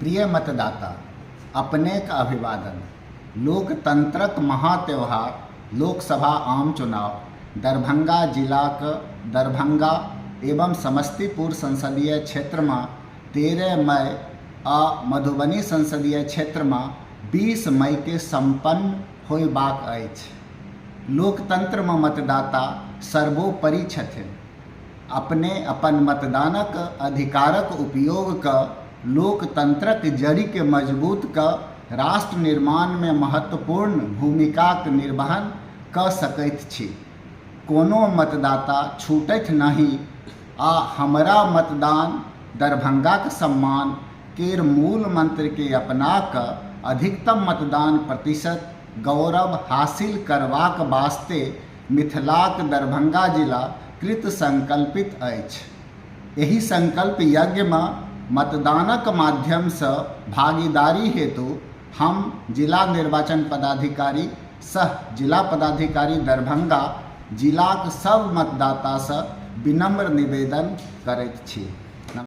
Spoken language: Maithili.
प्रिय मतदाता, अपनेक अभिवादन। लोकतंत्रक महात्योहार लोकसभा आम चुनाव दरभंगा जिलाक दरभंगा एवं समस्तीपुर संसदीय क्षेत्र में 13 मई आ मधुबनी संसदीय क्षेत्र में 20 मई के संपन्न होयबाक अछि। लोकतंत्र में मतदाता सर्वोपरि छथिन। अपने अपन मतदानक अधिकारक उपयोग क लोकतंत्रक जड़ी के मजबूत क राष्ट्र निर्माण में महत्वपूर्ण भूमिकाक निर्वहन क सकैत छी। कोनो मतदाता छूटैत नहीं आ हमरा मतदान दरभंगाक सम्मान केर मूल मंत्र के अपना क अधिकतम मतदान प्रतिशत गौरव हासिल करबाक वास्ते मिथिलाक दरभंगा जिला कृत संकल्पित अछि। एहि संकल्प यज्ञ में मतदानक माध्यम से भागीदारी हेतु हम जिला निर्वाचन पदाधिकारी सह जिला पदाधिकारी दरभंगा जिलाक सब मतदाता से विनम्र निवेदन करैत छी।